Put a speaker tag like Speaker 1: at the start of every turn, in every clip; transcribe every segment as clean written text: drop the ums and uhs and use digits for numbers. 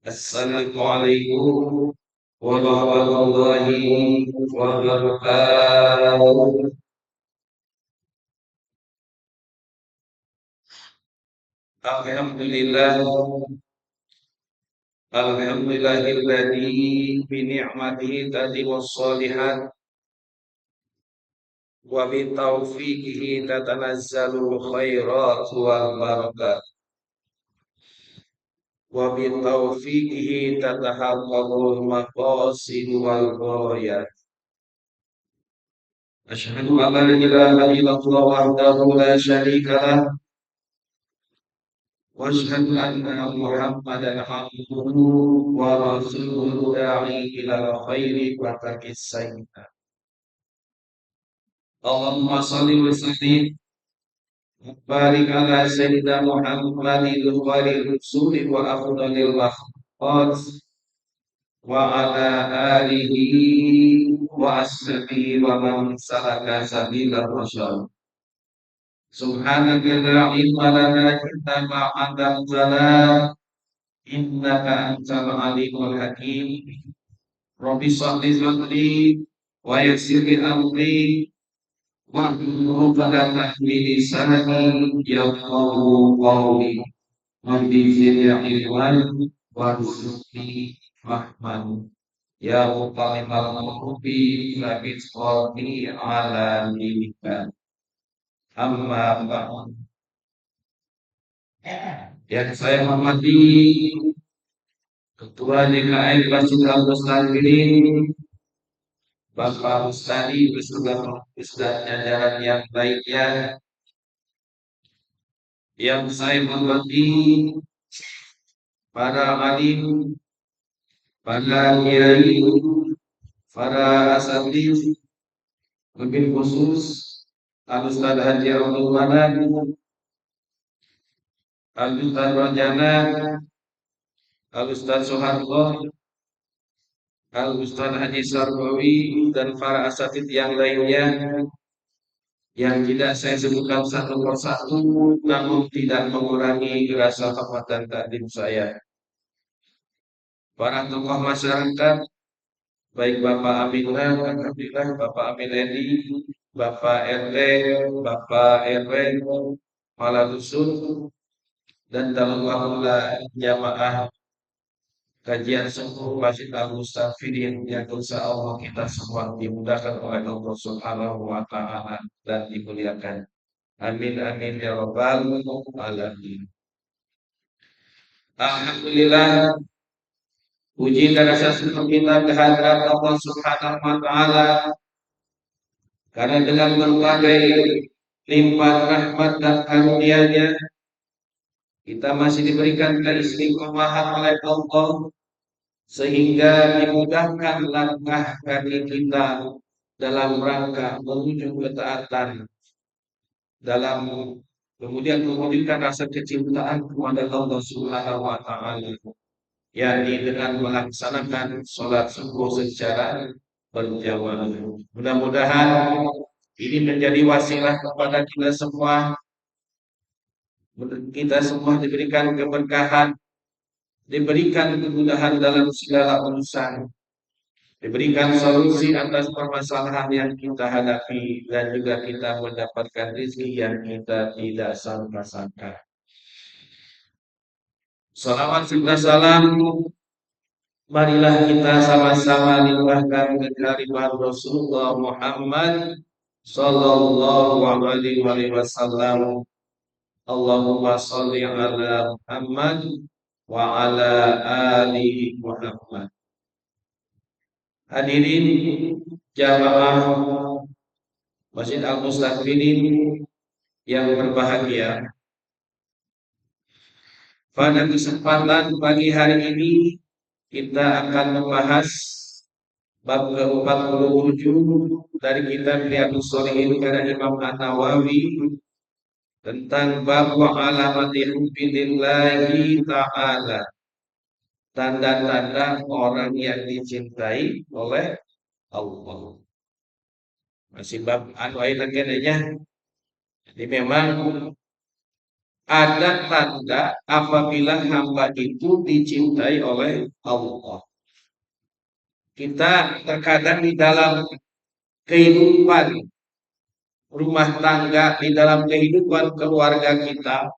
Speaker 1: Assalamualaikum warahmatullahi wabarakatuh. Alhamdulillah, alhamdulillahilladzi bi ni'matihi tatimmus shalihat wa bi taufiqihi tatanazzalul khairat wal barakat wa bi taufiqihi tatahaqqaqul maqasid wal ghayat. Asyhadu an la ilaha illallah wahdahu la syarika lah واشهد ان محمدا عبده ورسوله داعي الى الخير وترك السيء. اللهم صل وسلم وبارك على سيدنا محمد خير الرسول وافضل المخلوقات وعلى اله واصحابه ومن سلك سبيل الرشاد. سبحانك لا علم لنا الا ما علمتنا innaka antal alimul hakim. Rabbi sholli sadri wa yassir li amri wahlul 'uqdatam min lisani yafqahu qawli. Rabbi zidni ilman warzuqni fahman. Ya muqallimal qulubi tsabbit qalbi ala dinika. Amma ba'd. Yang saya hormati Ketua DKM Masjid Al-Mustaqim, Bapak Mustadi beserta jajaran yang baiknya, yang saya hormati para alim, para kiai, para asatidz, lebih khusus Al-Ustaz Haji Abdul Manan, Al-Ustaz Rojana, Al-Ustaz Soeharto, Al-Ustaz Haji Sarbawi, dan para asatidz yang lainnya yang tidak saya sebutkan satu persatu, namun tidak mengurangi rasa hormat dan takdim saya. Para tokoh masyarakat, baik Bapak Aminah, Alhamdulillah, Bapak Amin Edi, Bapak RT, Bapak RW, Kepala Dusun, dan Dalullah jamaah kajian subuh Masjid Al-Mustafidin yang insya Allah kita semua dimudahkan oleh Allah Subhanahu wa Ta'ala dan dimuliakan. Amin amin ya rabbal alamin. Alhamdulillah, puji dan rasa syukur kita kehadirat Allah Subhanahu wa Ta'ala, karena dengan berbagai limpahan rahmat dan karunia-Nya kita masih diberikan keistiqomahan oleh Allah, sehingga dimudahkan langkah kaki kita dalam rangka menuju ketaatan, dalam kemudian mewujudkan rasa kecintaan kepada Allah Subhanahu wa Ta'ala, yakni dengan melaksanakan sholat subuh secara berjamaah. Mudah-mudahan ini menjadi wasilah kepada kita semua diberikan keberkahan, diberikan kemudahan dalam segala urusan, diberikan solusi atas permasalahan yang kita hadapi, dan juga kita mendapatkan rezeki yang kita tidak sangka-sangka. Salawat serta salam marilah kita sama-sama limpahkan ke kehadirat Rasulullah Muhammad sallallahu alaihi wasallam. Allahumma sholli ala Muhammad wa ala ali Muhammad. Hadirin jamaah Masjid Al-Mustaqim yang berbahagia, pada kesempatan pagi hari ini kita akan membahas bab ke-47 dari kitab Riyadhus Shalihin karya Imam An-Nawawi, tentang bab alamati hubbillahi ta'ala, tanda-tanda orang yang dicintai oleh Allah. Masih bab lagi adanya. Jadi memang ada tanda apabila hamba itu dicintai oleh Allah. Kita terkadang di dalam kehidupan rumah tangga, di dalam kehidupan keluarga kita,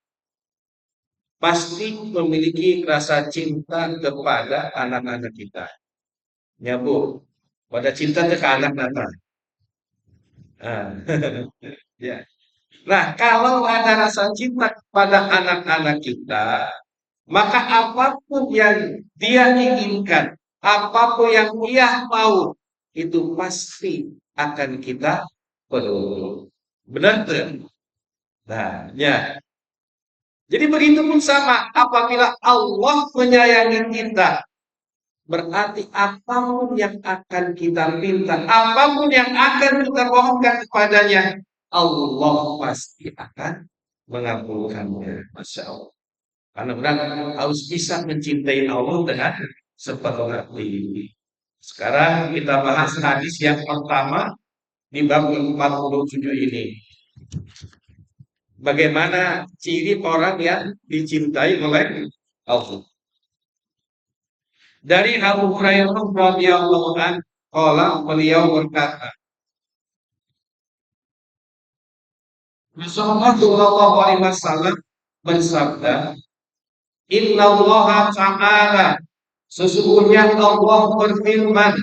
Speaker 1: pasti memiliki rasa cinta kepada anak-anak kita. Ya Bu, pada cinta ke anak Nata. Ah, ya. Nah, kalau ada rasa cinta kepada anak-anak kita, maka apapun yang dia inginkan, apapun yang dia mau, itu pasti akan kita penuhi. Benar tuh? Nah, ya. Jadi begitu pun sama, apabila Allah menyayangi kita, berarti apapun yang akan kita minta, apapun yang akan kita mohonkan kepadanya, Allah pasti akan mengabulkannya. Masya Allah. Karena orang harus bisa mencintai Allah dengan sepenuh hati. Sekarang kita bahas hadis yang pertama di bab 47 ini. Bagaimana ciri orang yang dicintai oleh Allah. Dari Abu Hurairah radhiyallahu anhu, qala, beliau berkata, Rasulullah Shallallahu alaihi wasallam bersabda, Innallaha ta'ala, sesungguhnya Allah berfirman,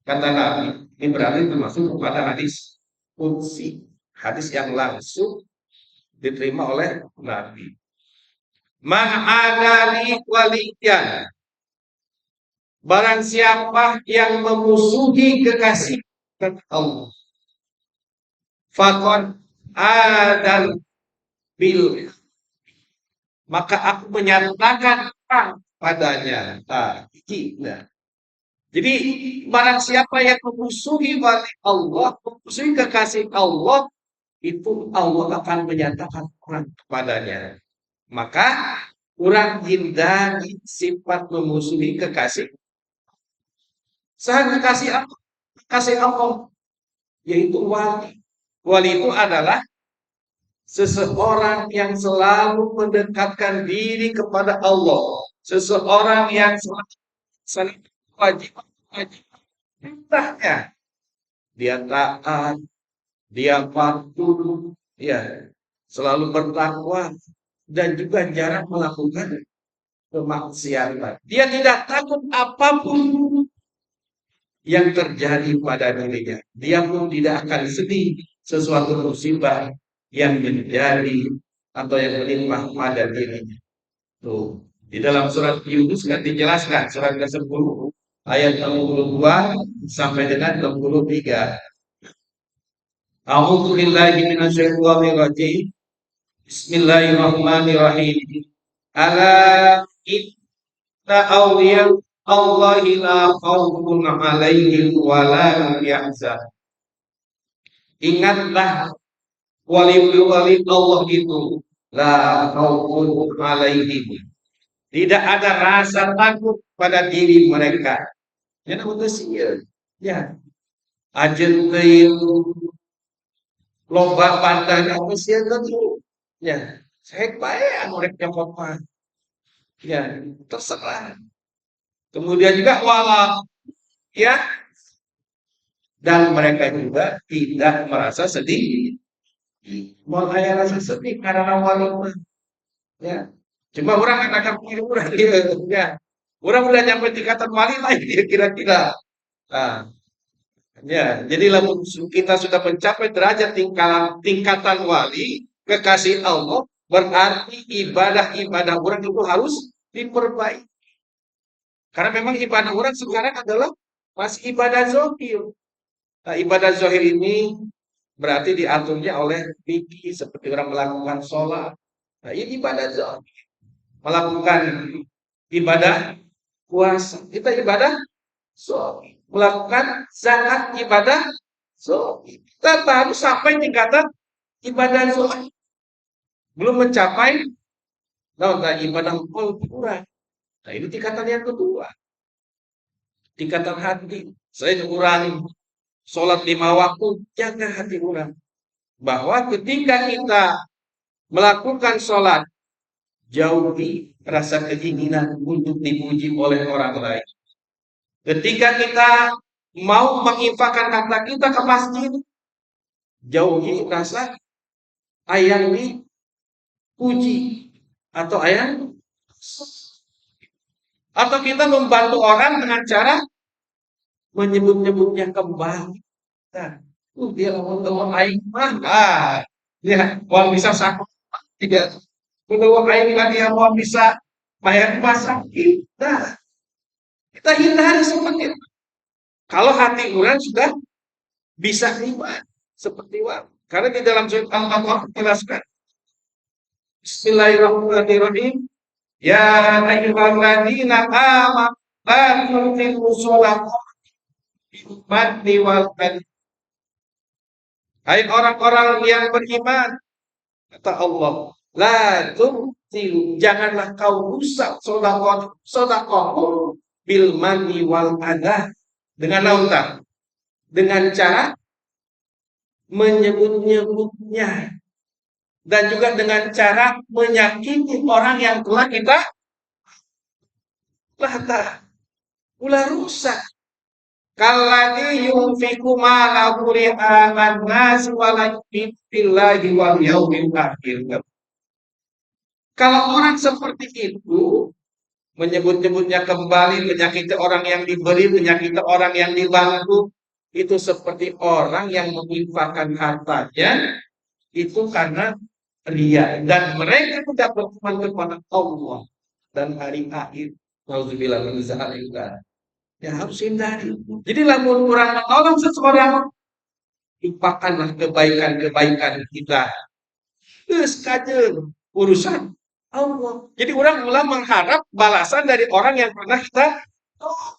Speaker 1: kata Nabi. Ini berarti termasuk kepada hadis qudsi, hadis yang langsung diterima oleh Nabi. Man adali waliyan, barang siapa yang memusuhi kekasih Allah, faqad adal bil, maka aku menyatakan perang padanya. Nah, jadi barang siapa yang memusuhi wali Allah, memusuhi kekasih Allah, itu Allah akan menyatakan perang kepadanya. Maka kurang hindari sifat memusuhi kekasih. Saya kekasih Allah, yaitu wali. Wali itu adalah seseorang yang selalu mendekatkan diri kepada Allah. Seseorang yang selalu wajib perintahnya. Dia taat, dia patuh, ya, selalu bertakwa, dan juga jarang melakukan kemaksiatan. Dia tidak takut apapun yang terjadi pada dirinya. Dia pun tidak akan sedih sesuatu musibah yang menjadi atau yang menimpa pada dirinya. Tuh, di dalam surat Yunus kan dijelaskan surat ke-10 ayat 62 sampai dengan 63. A'udzu billahi minasyaitonir rajim. Bismillahirrahmanirrahim. Ala inna awliya Allahi la khawfun 'alaihim wa la hum yahzanun. Ingatlah wali-wali Allah itu la khawfun 'alaihim. Tidak ada rasa takut pada diri mereka. Ya, betul sih. Ya, ajen teu loba pandang apa sih itu. Ya, saya bae anu rek apa. Ya, terserah. Kemudian juga walau ya, dan mereka juga tidak merasa sedih. Mau aya rasa sedih karena wali, ya. Cuma orang akan pikir orang gitu, ya. Orang udah nyampe tingkatan wali lah dia kira-kira. Nah, ya, jadi lamun kita sudah mencapai derajat tingkatan wali, kekasih Allah, berarti ibadah-ibadah orang itu harus diperbaiki. Karena memang ibadah orang sekarang adalah masih ibadah zahir. Nah, ibadah zahir ini berarti diaturnya oleh fikih seperti orang melakukan sholat. Nah, ini ibadah zahir. Melakukan ibadah puasa, kita ibadah zahir. Melakukan zakat, ibadah zahir. Kita baru sampai tingkatan ibadah zahir. Belum mencapai ibadah kurang. Nah, ini tingkatan yang kedua. Tingkatan hati. Selain orang sholat 5 waktu, jaga hati orang. Bahwa ketika kita melakukan sholat, jauhi rasa keinginan untuk dipuji oleh orang lain. Ketika kita mau menginfakkan harta kita ke masjid, jauhi rasa ayang dipuji atau ayang, atau kita membantu orang dengan cara menyebut-nyebutnya kembali. Nah, dia ngomong aing mah, dia mau bisa sakit, tidak menurut aing mah dia mau bisa bayar rumah sakit. Nah, kita hindari seperti itu. Kalau hati orang sudah bisa iman seperti itu. Karena di dalam surat Al-Baqarah dijelaskan, Bismillahirrahmanirrahim. Ya ayyuhalladzina amanu la tubtilu shadaqatikum bil manni wal adha. Hai orang-orang yang beriman, kata Allah, la tubtilu, janganlah kau rusak sedekahmu bil manni wal adha, dengan naunta, dengan cara menyebut-nyebutnya, dan juga dengan cara menyakiti orang yang telah kita latah, ulah rusak. Kalladzi yunfiqu malahu ri'a'an nas wa la yu'minu billahi wal yaumil akhir. Kalau orang seperti itu menyebut-nyebutnya kembali, menyakiti orang yang diberi, menyakiti orang yang dibantu, itu seperti orang yang menginfakkan hartanya itu karena ria, dan mereka tidak beriman kepada Allah dan hari akhir. Nauzubillah min dzalik. Ya harus hindari. Jadi lamun kurang menolong seseorang, lupakanlah kebaikan-kebaikan kita. Terus kajen urusan Allah. Jadi orang mulai mengharap balasan dari orang yang pernah kita tolong.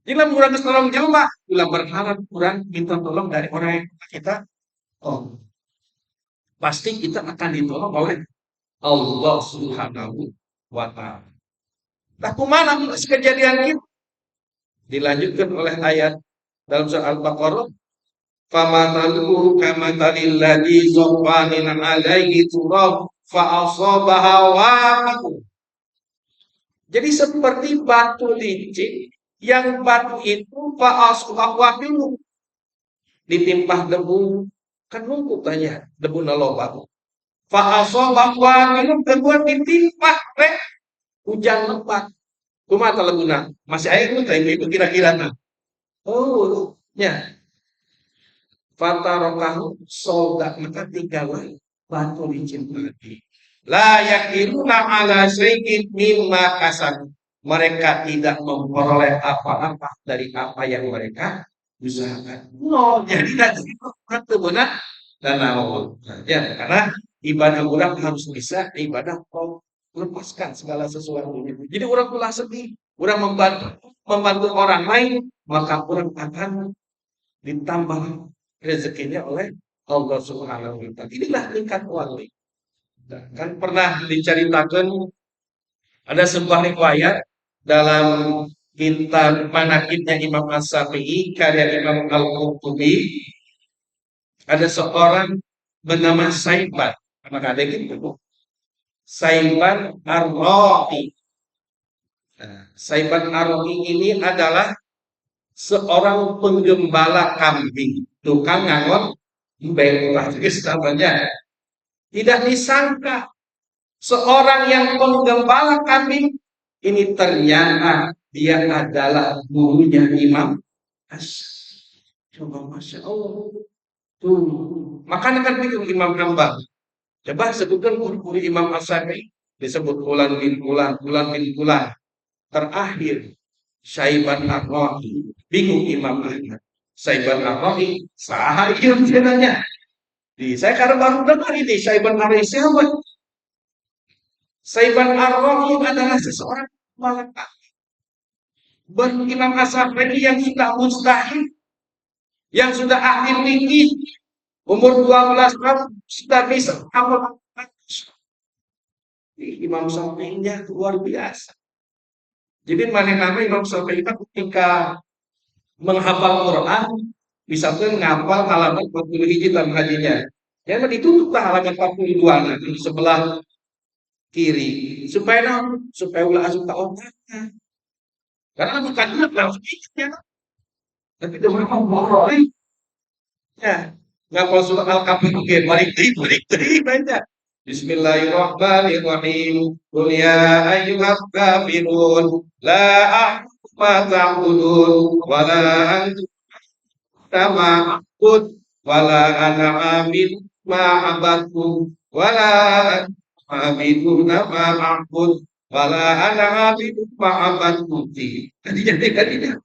Speaker 1: Jadi lamun kurang tolong jelma, ulah berharap kurang minta tolong dari orang yang pernah kita tolong. Pasti kita akan ditolong oleh Allah Subhanahu wa ta'ala. Nah, kemana kejadian itu? Dilanjutkan oleh ayat dalam surah Al-Baqarah, famataluhu kamatalil ladzi zawwanin 'alaihi turab fa asabaha waqtu. Jadi seperti batu licin yang batu itu fa asabaha waqtu, ditimpah debu, kan numpuk tanya debu naloba. Fa asabaha waqtu, debu ditimpah teh hujan lebat. Kumaha talebuna? Masih air tuh itu kira-kira nah. Oh, ya. Fatarokahu soldak, maka tinggallah batu licin tadi. La yakiluna ala syai'in mimma kasab. Mereka tidak memperoleh apa-apa dari apa yang mereka usahakan. No, jadi nanti itu benar dan awal. Ya, karena ibadah orang harus bisa ibadah kau lepaskan segala sesuatunya. Jadi orang pula sedih, orang membantu orang lain, maka orang akan ditambah rezekinya oleh Allah Subhanahu wa ta'ala. Inilah tingkat wali. Kan pernah diceritakan ada sebuah riwayat dalam kitab Manaqibnya Imam As-Syafi'i karya Imam Al-Qurtubi, ada seorang bernama Saiban. Maka ada gitu. Saiban Ar-Ra'i. Saiban Ar-Ra'i ini adalah seorang penggembala kambing, tukang ngangon bengkok namanya. Tidak disangka seorang yang penggembala kambing ini ternyata dia adalah gurunya Imam As-Syafi'i. Coba Masya Allah. Tuh, makanya kan itu Imam Hambal. Coba sebutkan guru-guru Imam As-Syafi'i, disebut Fulan bin Fulan, Fulan bin Fulan. Terakhir Saiban Ar-Ra'i. Bingung Imam Ahmad. Saiban Ar-Ra'i saha ieu jenanya. Saya karena baru dengar ini Saiban Ar-Ra'i siapa? Saiban Ar-Ra'i adalah seseorang malaikat. Imam As-Syafi'i yang sudah mustahil, yang sudah akhir tinggi, umur 12 tahun sudah bisa hafal. Imam Syafi'inya luar biasa. Jadi mana Imam Syafi'i ketika menghafal Quran, bisa pun ngapal halaman 41 dalam hadinya. Ya, ditutuplah halaman 42 nanti di sebelah kiri. Supaya ulah asup tak otaknya. Karena bukan langsung ingat ya. Tapi dengan Allah, ya. Ngapal surat Al-Kahfi oke, balik deui baca. Bismillahirrahmanirrahim. Qul ya ayyuhal kafirun la a'budu ma ta'budun wa la antum ma'bud wa la ana 'abid ma 'abadtum wa la antum 'abiduna ma a'bud wa la ana 'abid ma 'abadtum. Tadi jadi kan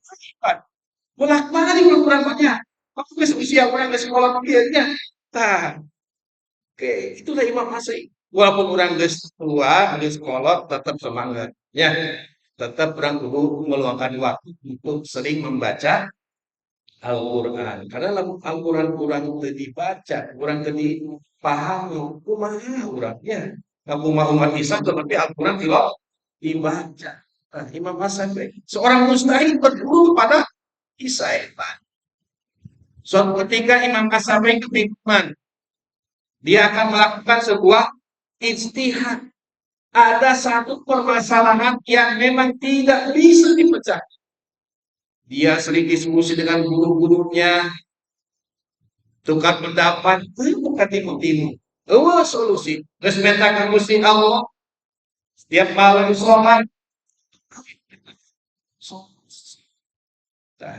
Speaker 1: bolak-balik Al-Quran banyak. Aku geus usia orang di sekolah kieunya. Tah, oke, itulah Imam Hasyim. Walaupun orang geus tua, geus kolot, tetap semangat. Ya, tetap orang kudu meluangkan waktu untuk sering membaca Al-Quran. Karena lamun Al-Quran kurang teu dibaca, kurang teu dipahami, kumaha urangnya. Kumaha umat Islam tetapi Al-Quran tidak dibaca. Nah, Imam Hasyim seorang mustahil berguru pada Kisah. Suatu ketika Imam As-Syafi'i kebingungan, dia akan melakukan sebuah ijtihad. Ada satu permasalahan yang memang tidak bisa dipecah. Dia sering diskusi dengan guru-gurunya, tukar pendapat, bukan timu-timu. Solusi. Terus minta Gusti Allah, setiap malam sholat,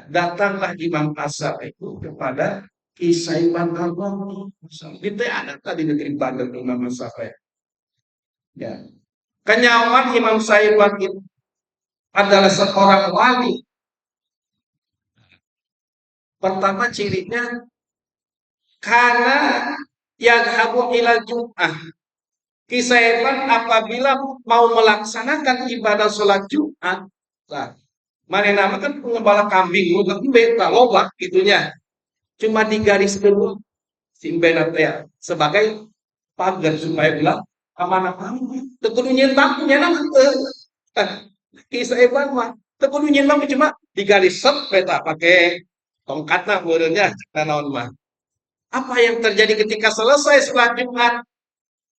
Speaker 1: datanglah Imam As-Syafi'i itu kepada Kisah Imam Al-Ghazali. Itu ada tadi negeri Bandung Imam As-Syafi'i. Ya. Kenyawan Imam Syafi'i itu adalah seorang wali. Pertama cirinya karena yadhabu ila Jum'ah. Kisah apabila mau melaksanakan ibadah sholat Jumat, nah, mana nama kan pengembala kambing, tapi beta loba gitunya. Cuma digaris dulu simpen ya sebagai pagar supaya bilang aman-aman. Tekudu nyentang punya nama kisah Evan mah tekudu nyentang cuma digaris set beta pakai tongkatna beureunya naon mah. Apa yang terjadi ketika selesai sholat Jumat?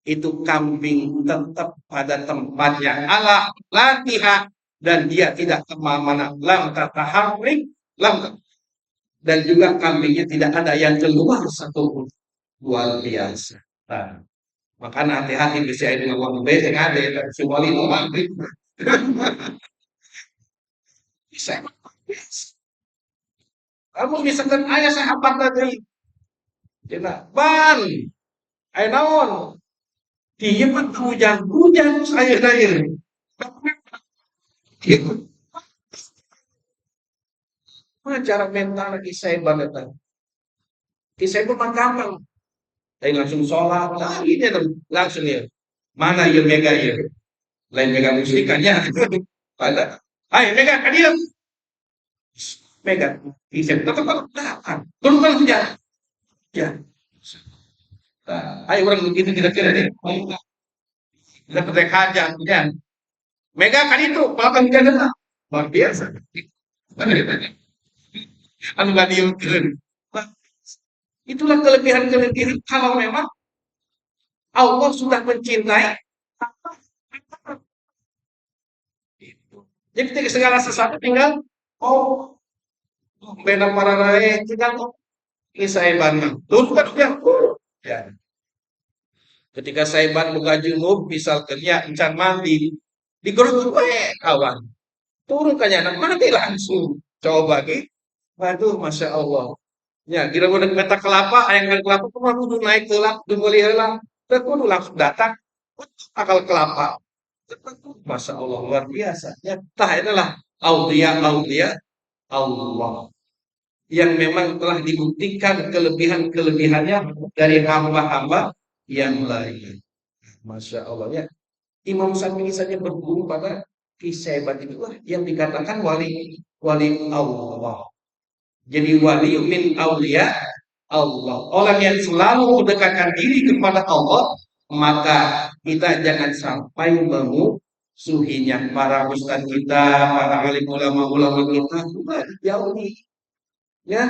Speaker 1: Itu kambing tetap pada tempatnya ala latiha dan dia tidak kemana-mana lam tataharrik lam dan juga kambingnya tidak ada yang keluar satu luar biasa. Nah, makanya hati-hati bisa ini ngomong beda ada dan semua itu maghrib bisa kamu bisa kan ayah sahabat tadi cina ban ayo naon dia mah hujan saya gitu. Mana cara mental kisah banget kan? Kisah itu mah gampang. Tapi langsung sholat, ini langsung ya. Mana ya mega ya? Lain mega musikannya. Pada, ayo mega hadir. Mega, kisah tetap datang. Turunkan hujan. Ya. Nah, ayo orang begitu kira-kira deh. Kita petek hajat, hujan. Mega kan itu, apa hujan datang? Luar biasa. Anu gak diungkir. Itulah kelebihan-kelebihan kalau memang Allah sudah mencintai. Jadi ketika segala sesuatu tinggal benar para rakyat tinggal kisah Iban. Turun kan ya. Ketika Saiban buka junub, misal kerja encan mandi, digerus kawan. Turun kanya anak mati langsung. Coba gitu. Waduh, masya Allah. Ya, kira udah meta kelapa, ayam kelapa, kudu naik kelap, kudu heula. Kudu langsung datang, akal kelapa. Masya Allah, luar biasa. Ya, tah itulah aulia Allah. Yang memang telah dibuktikan kelebihan-kelebihannya dari hamba-hamba yang lain. Masya Allah ya. Imam Syafi'i saja berguru pada kisah hebat itulah yang dikatakan wali Allah. Jadi wali min aulia Allah. Orang yang selalu mendekatkan diri kepada Allah, maka kita jangan sampai memusuhinya. Para ustaz kita, para alim ulama-ulama kita juga dijauhi. Ya,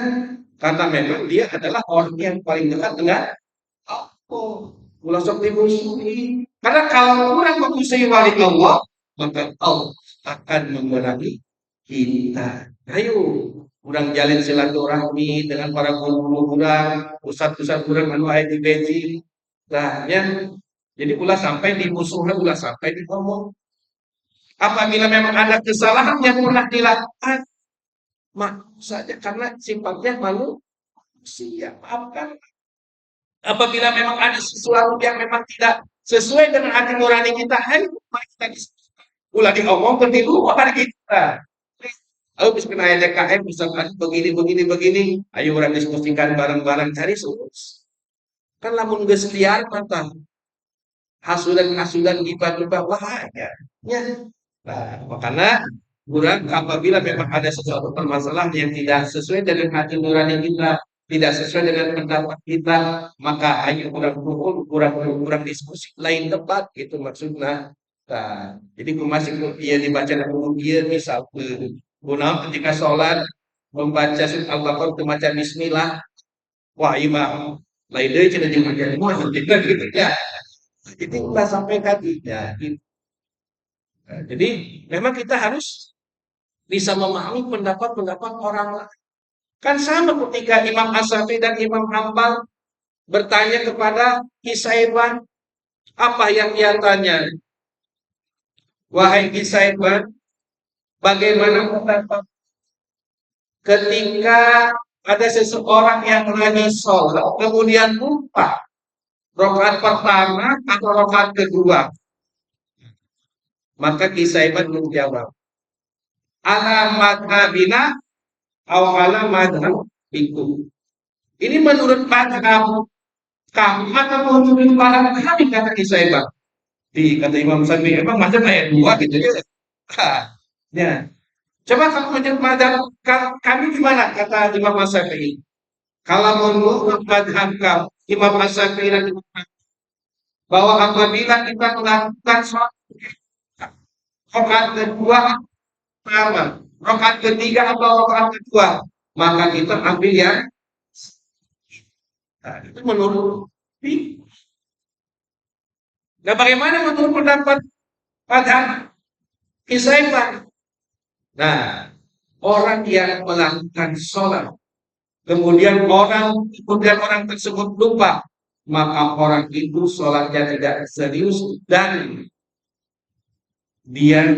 Speaker 1: karena memang dia adalah orang yang paling dekat dengan Allah. Oh, ulah sok dimusuhi. Karena kalau orang memusuhi wali Allah, maka Allah akan memerangi kita. Ayo, orang jalin silaturahmi dengan para guru-guru orang, ustad-ustad orang anu aya di Beijing. Nah, ya. Jadi ulah sampai dimusuhi, ulah sampai diomong. Apabila memang ada kesalahan yang pernah dilakukan, maaf saja karena sifatnya manusia. Maafkan. Apabila memang ada sesuatu yang memang tidak sesuai dengan hati nurani kita, ayo mari kita diskusi. Ulah diomongkan di luar kita. Ayo bisa kena DKM, misalkan begini, begini, begini. Ayo orang diskusikan bareng-bareng cari solusi. Kan lamun geus liar mata hasudan-hasudan gibah-gibah bahaya. Ya. Nah, makanya kurang apabila memang ada sesuatu permasalahan yang tidak sesuai dengan hati nurani kita, tidak sesuai dengan pendapat kita, maka ayo kurang pukul, kurang diskusi, lain tempat gitu maksudnya. Nah, jadi masih ia dibaca dalam dia misal guna ketika sholat membaca surat Al-Baqarah membaca Bismillah, wah iya mah lain deh cina jeung gitu ya. Itu kita sampaikan ya. Gitu. Nah, jadi memang kita harus bisa memahami pendapat-pendapat orang lain. Kan sama ketika Imam As-Syafi'i dan Imam Hambal bertanya kepada Kisaiban, apa yang dia tanya? Wahai Kisaiban, bagaimana pendapat ketika ada seseorang yang lagi sholat, kemudian lupa rakaat pertama atau rakaat kedua? Maka Kisaiban menjawab, alamat madhabina atau ala madhabikum. Ini menurut madhab kamu atau menurut madhab kami, kata Kisaiban. Di kata Imam Syafi'i, emang macam ayat dua gitu ya. Ya. Coba kamu menurut madhab kami gimana, kata Imam Syafi'i. Kalau menurut madhab kamu, Imam Syafi'i dan Imam bahwa apabila kita melakukan sholat rakaat kedua pertama, rakaat ketiga atau rakaat kedua, maka kita ambil yang nah, itu menurut. Nah, bagaimana menurut pendapat pada Kisaiban? Nah, orang yang melakukan sholat, kemudian orang tersebut lupa, maka orang itu sholatnya tidak serius dan dia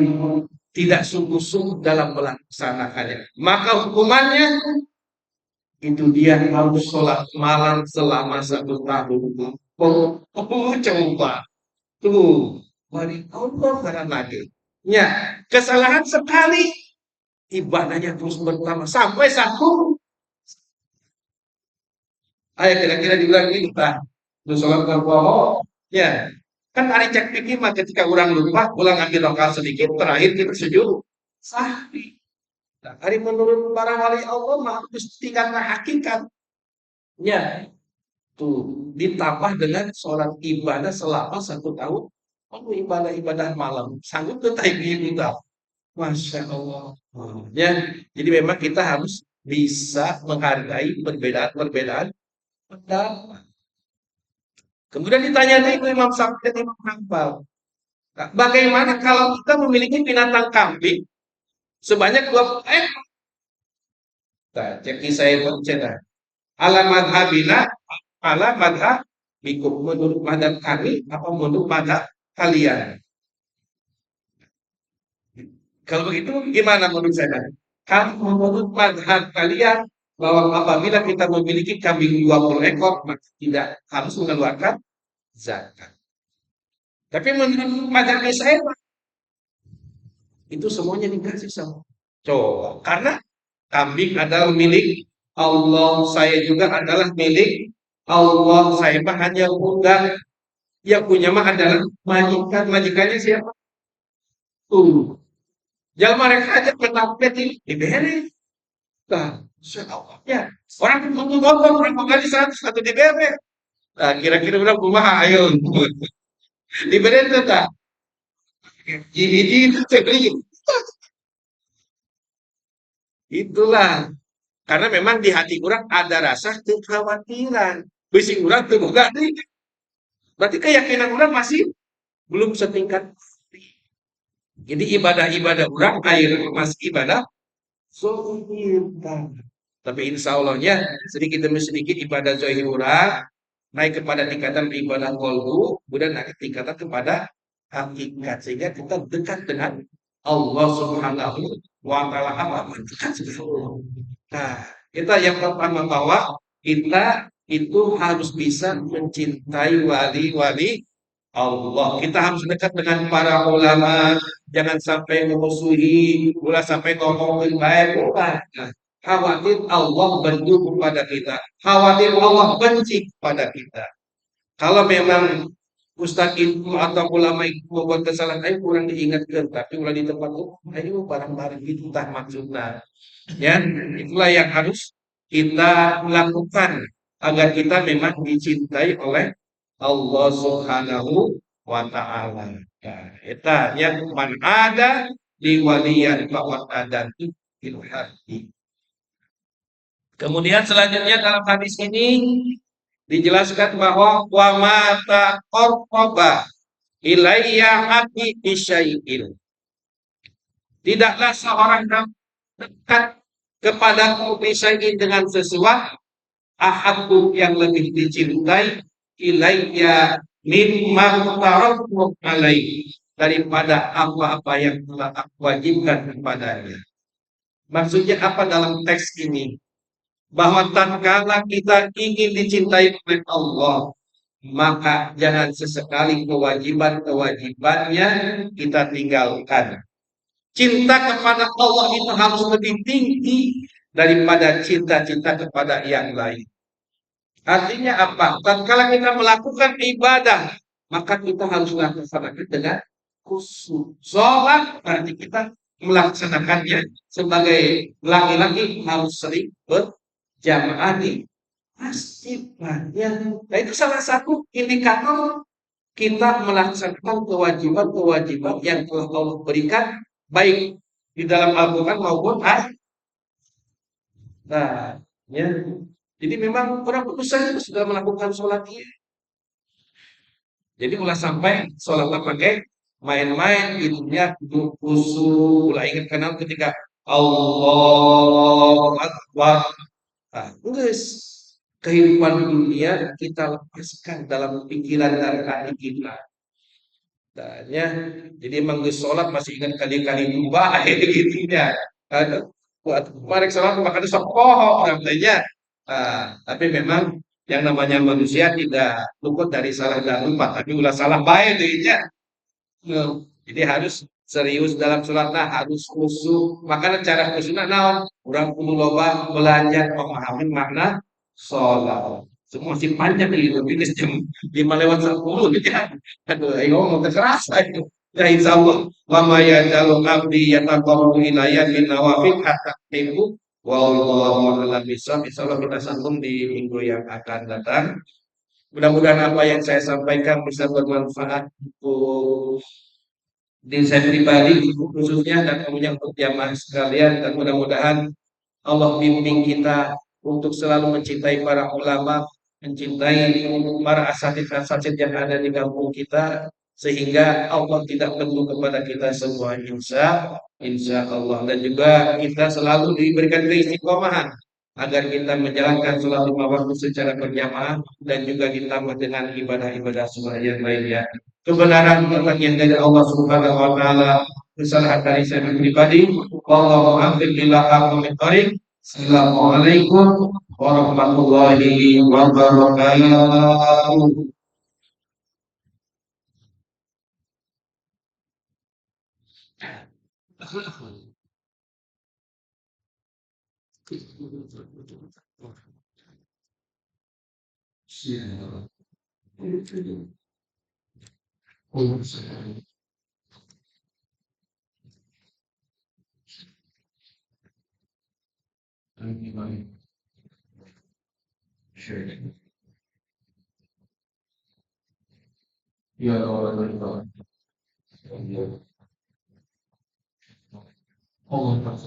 Speaker 1: tidak sungguh-sungguh dalam melaksanakannya. Maka hukumannya itu dia harus sholat malam selama 1 tahun. Coba tuh, mari Allah karena lagi. Ya, kesalahan sekali ibadahnya terus bertambah sampai satu. Ayo kira-kira dibilang ini lah. Terus sholat berpuasa. Ya, kan hari cek fikih mah ketika orang lupa, ulang ambil rakaat sedikit, terakhir kita sujud sahwi. Nah, hari menurut para wali Allah mah harus tingkatkan hakikat. Ya, tuh ditambah dengan sholat ibadah selama 1 tahun. Oh, ibadah-ibadah malam. Sanggup tuh taibih kita. Masya Allah. Ya, jadi memang kita harus bisa menghargai perbedaan-perbedaan pendapat. Kemudian ditanya lagi ke Imam Syafi'i dan Imam Hambal. Nah, bagaimana kalau kita memiliki binatang kambing sebanyak 20 ekor? Nah, cek saya baca. Ala madhabina, ala madhab bikum. Menurut madhab kami, apa menurut madhab kalian? Kalau begitu gimana menurut saya? Kalau menurut madhab kalian bahwa apabila kita memiliki kambing 20 ekor, maka tidak harus mengeluarkan zakat. Tapi menurut madhab saya itu semuanya dikasih sama. Coba, karena kambing adalah milik Allah, saya juga adalah milik Allah. Saya mah hanya budak, yang punya mah adalah majikan. Majikannya siapa? Tuh, jangan mereka aja penapet ini diberi. Nah, ya. Orang tunggu ngomong berapa kali satu diberi. Nah, kira-kira bilang kumaha ayo. Diberi itu tak? GBD itu beli. Itulah. Karena memang di hati kurang ada rasa kekhawatiran. Bisi kurang terbuka nih. Berarti keyakinan orang masih belum setingkat. Jadi ibadah-ibadah orang air masih ibadah zahir. Tapi insya Allahnya sedikit demi sedikit ibadah zahir orang naik kepada tingkatan ibadah kolbu, kemudian naik tingkatan kepada hakikat sehingga kita dekat dengan Allah Subhanahu wa taala apa dekat dengan Allah. Nah, kita yang pertama bahwa kita itu harus bisa mencintai wali-wali Allah. Kita harus dekat dengan para ulama, jangan sampai memusuhi, pula sampai ngomongin baik. Bukan. Nah, khawatir Allah benci kepada kita, khawatir Allah benci kepada kita. Kalau memang ustaz itu atau ulama itu membuat kesalahan, ayo kurang diingatkan, tapi ulah di tempat ayo barang-barang itu tak maksudnya. Ya, itulah yang harus kita lakukan agar kita memang dicintai oleh Allah Subhanahu wa taala. Ya, eta yang man ada di waliyan faqad adan fil haqi. Kemudian selanjutnya dalam hadis ini dijelaskan bahwa wa mata qarraba ilayya abdi bisyai'in. Tidaklah seorang dekat kepada bisyai'in dengan sesuatu ahabbu yang lebih dicintai ilayya mimma taraktu alaihi daripada apa-apa yang telah aku wajibkan kepadanya. Maksudnya apa dalam teks ini? Bahwa tatkala kita ingin dicintai oleh Allah, maka jangan sesekali kewajiban-kewajibannya kita tinggalkan. Cinta kepada Allah itu harus lebih tinggi daripada cinta-cinta kepada yang lain. Artinya apa? Tatkala kita melakukan ibadah, maka kita harus melaksanakan dengan khusyuk. Sholat berarti kita melaksanakannya sebagai laki-laki harus sering berjamaah di masjid. Nah, itu salah satu indikator kita melaksanakan kewajiban-kewajiban yang telah Allah berikan baik di dalam Al-Quran maupun hadis. Nah, ya. Jadi memang orang berusaha itu sudah melakukan sholat dia. Jadi ulah sampai sholatnya pakai main-main gitunya, khusyuk, ulah ingat kenal ketika Allah Akbar. Nah, guys, kehidupan dunia kita lepaskan dalam pikiran dan hati kita. Tanya, jadi emang geus sholat masih ingat kali-kali bae gitu ya. Buat kemarin sholat makan sok poho namanya. Tapi memang yang namanya manusia tidak luput dari salah dan lupa, tapi ulah salah bae deui nya. Jadi harus serius dalam sholatnya, harus khusyuk. Makanya cara khusyukna naon? Urang kudu loba belajar memahami makna sholat. Semua si panjang itu, ini jam 5:10 gitu ya. Aduh, ayo ngomong kerasa itu. Ya insya Allah, lama ya jalur abdi ya taqarrabu ilayya bin nawafil hatta tibu. Wallahu a'lam bishawab. Insya Allah kita sambung di minggu yang akan datang. Mudah-mudahan apa yang saya sampaikan bisa bermanfaat untuk diri saya pribadi khususnya dan kemudian untuk jamaah sekalian, dan mudah-mudahan Allah bimbing kita untuk selalu mencintai para ulama, mencintai para asatid-asatid yang ada di kampung kita, sehingga Allah tidak benci kepada kita semua, insya Allah. Dan juga kita selalu diberikan keistiqomahan agar kita menjalankan sholat lima waktu secara berjamaah dan juga ditambah dengan ibadah-ibadah sunnah yang lainnya. Kebenaran datangnya dari Allah Subhanahu wa taala, kesalahan dari saya pribadi. Wallahu a'lam billaahi. Assalamualaikum warahmatullahi wabarakatuh. Ya Allah, Allah